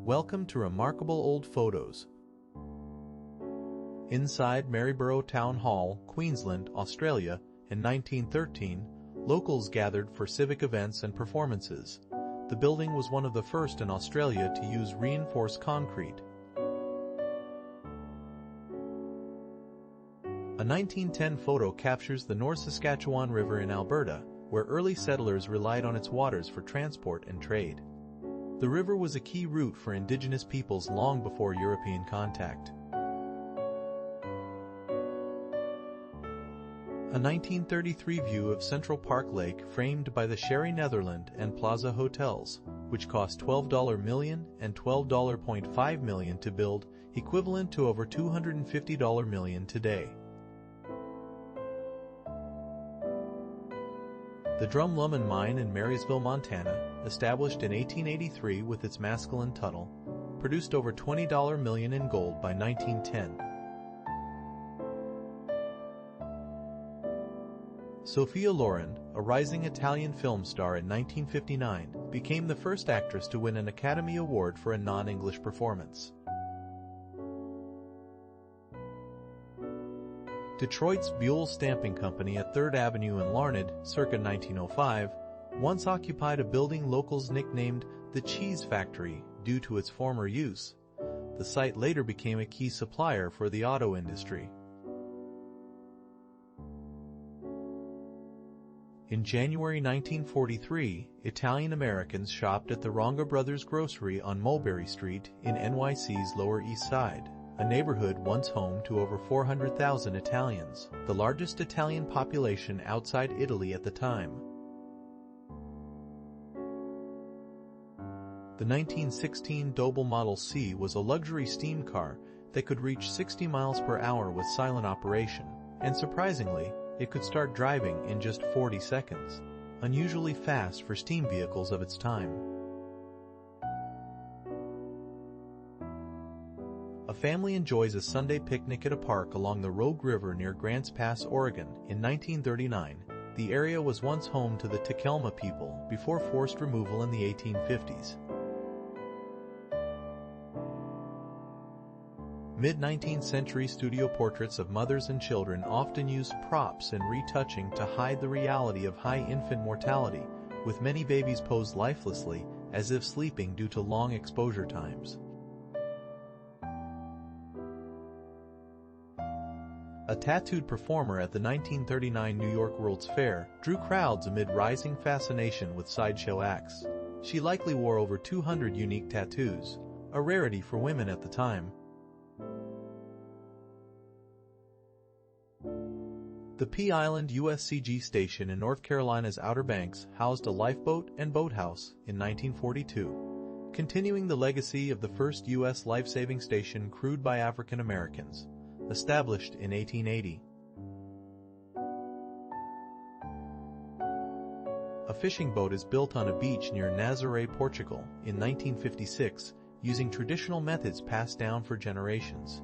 Welcome to Remarkable Old Photos. Inside Maryborough Town Hall, Queensland, Australia, in 1913, locals gathered for civic events and performances. The building was one of the first in Australia to use reinforced concrete. A 1910 photo captures the North Saskatchewan River in Alberta, where early settlers relied on its waters for transport and trade. The river was a key route for Indigenous peoples long before European contact. A 1933 view of Central Park Lake framed by the Sherry Netherland and Plaza Hotels, which cost $12 million and $12.5 million to build, equivalent to over $250 million today. The Drumlummon Mine in Marysville, Montana, established in 1883 with its Maskelyne Tuttle, produced over $20 million in gold by 1910. Sophia Loren, a rising Italian film star in 1959, became the first actress to win an Academy Award for a non-English performance. Detroit's Buell Stamping Company at 3rd Avenue in Larned, circa 1905, once occupied a building locals nicknamed the Cheese Factory due to its former use. The site later became a key supplier for the auto industry. In January 1943, Italian Americans shopped at the Ronga Brothers Grocery on Mulberry Street in NYC's Lower East Side, a neighborhood once home to over 400,000 Italians, the largest Italian population outside Italy at the time. The 1916 Doble Model C was a luxury steam car that could reach 60 miles per hour with silent operation, and surprisingly, it could start driving in just 40 seconds, unusually fast for steam vehicles of its time. A family enjoys a Sunday picnic at a park along the Rogue River near Grants Pass, Oregon. In 1939, the area was once home to the Takelma people before forced removal in the 1850s. Mid-19th century studio portraits of mothers and children often used props and retouching to hide the reality of high infant mortality, with many babies posed lifelessly, as if sleeping due to long exposure times. A tattooed performer at the 1939 New York World's Fair drew crowds amid rising fascination with sideshow acts. She likely wore over 200 unique tattoos, a rarity for women at the time. The Pea Island USCG station in North Carolina's Outer Banks housed a lifeboat and boathouse in 1942, continuing the legacy of the first U.S. life-saving station crewed by African Americans, established in 1880. A fishing boat is built on a beach near Nazaré, Portugal, in 1956, using traditional methods passed down for generations.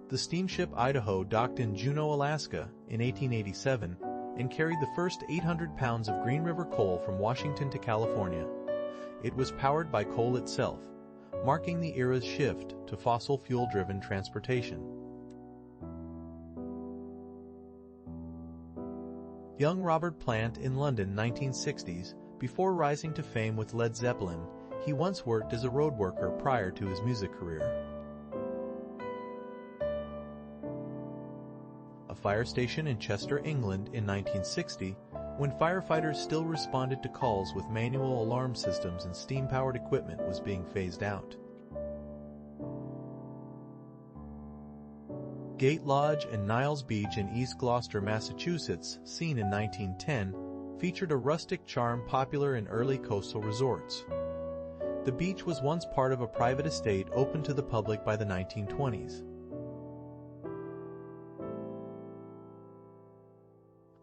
The steamship Idaho docked in Juneau, Alaska, in 1887 and carried the first 800 pounds of Green River coal from Washington to California. It was powered by coal itself, marking the era's shift to fossil fuel-driven transportation. Young Robert Plant in London, 1960s, before rising to fame with Led Zeppelin, he once worked as a road worker prior to his music career. A fire station in Chester, England in 1960, when firefighters still responded to calls with manual alarm systems and steam-powered equipment, was being phased out. Gate Lodge and Niles Beach in East Gloucester, Massachusetts, seen in 1910, featured a rustic charm popular in early coastal resorts. The beach was once part of a private estate open to the public by the 1920s.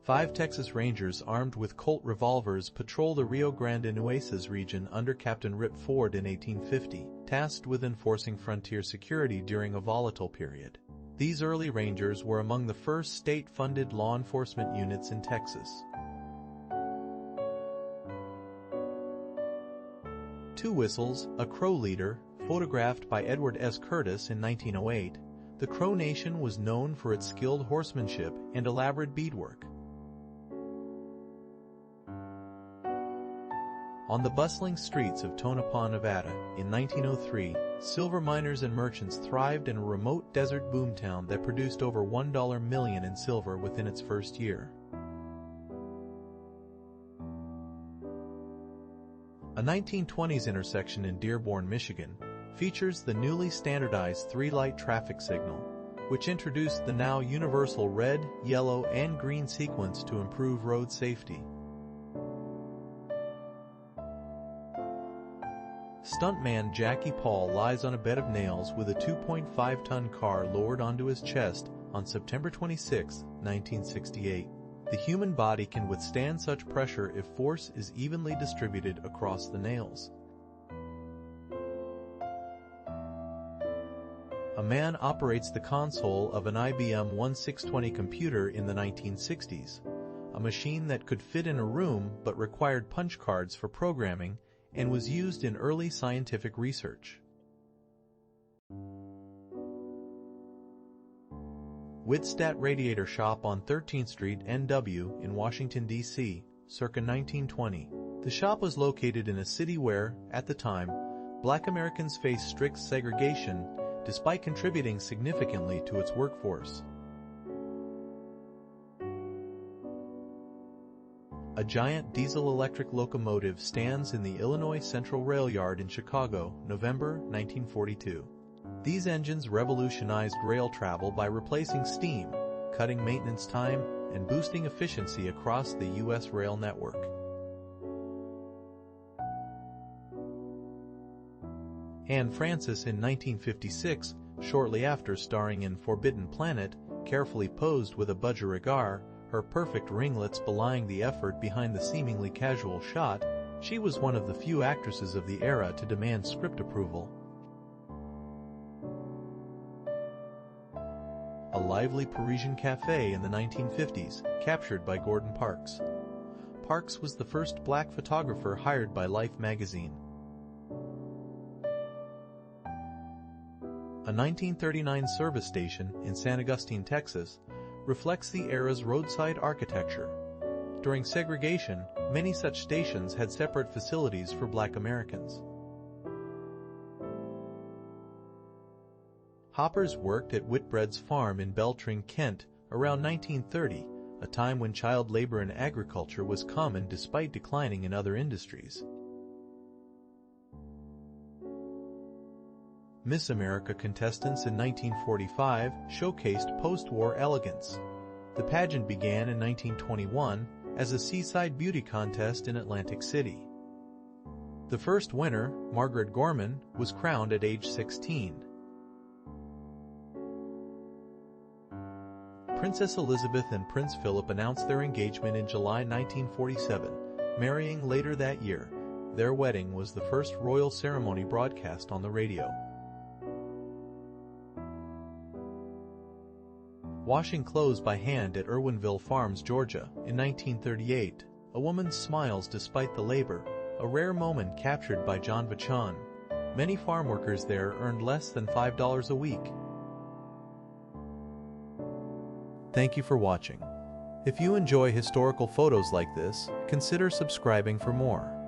5 Texas Rangers armed with Colt revolvers patrol the Rio Grande Nueces region under Captain Rip Ford in 1850, tasked with enforcing frontier security during a volatile period. These early Rangers were among the first state-funded law enforcement units in Texas. Two Whistles, a Crow leader, photographed by Edward S. Curtis in 1908, the Crow Nation was known for its skilled horsemanship and elaborate beadwork. On the bustling streets of Tonopah, Nevada, in 1903, silver miners and merchants thrived in a remote desert boomtown that produced over $1 million in silver within its first year. A 1920s intersection in Dearborn, Michigan, features the newly standardized three-light traffic signal, which introduced the now universal red, yellow, and green sequence to improve road safety. Stuntman Jackie Paul lies on a bed of nails with a 2.5-ton car lowered onto his chest on September 26, 1968. The human body can withstand such pressure if force is evenly distributed across the nails. A man operates the console of an IBM 1620 computer in the 1960s, a machine that could fit in a room but required punch cards for programming and was used in early scientific research. Wittstadt Radiator Shop on 13th Street, NW, in Washington, D.C., circa 1920. The shop was located in a city where, at the time, Black Americans faced strict segregation, despite contributing significantly to its workforce. A giant diesel-electric locomotive stands in the Illinois Central Rail Yard in Chicago, November 1942. These engines revolutionized rail travel by replacing steam, cutting maintenance time, and boosting efficiency across the U.S. rail network. Anne Francis in 1956, shortly after starring in Forbidden Planet, carefully posed with a budgerigar, her perfect ringlets belying the effort behind the seemingly casual shot. She was one of the few actresses of the era to demand script approval. A lively Parisian cafe in the 1950s, captured by Gordon Parks. Parks was the first black photographer hired by Life magazine. A 1939 service station in San Agustin, Texas, reflects the era's roadside architecture. During segregation, many such stations had separate facilities for Black Americans. Hoppers worked at Whitbread's farm in Beltring, Kent, around 1930, a time when child labor in agriculture was common despite declining in other industries. Miss America contestants in 1945 showcased post-war elegance. The pageant began in 1921 as a seaside beauty contest in Atlantic City. The first winner, Margaret Gorman, was crowned at age 16. Princess Elizabeth and Prince Philip announced their engagement in July 1947, marrying later that year. Their wedding was the first royal ceremony broadcast on the radio. Washing clothes by hand at Irwinville Farms, Georgia, in 1938, a woman smiles despite the labor, a rare moment captured by John Vachon. Many farm workers there earned less than $5 a week. Thank you for watching. If you enjoy historical photos like this, consider subscribing for more.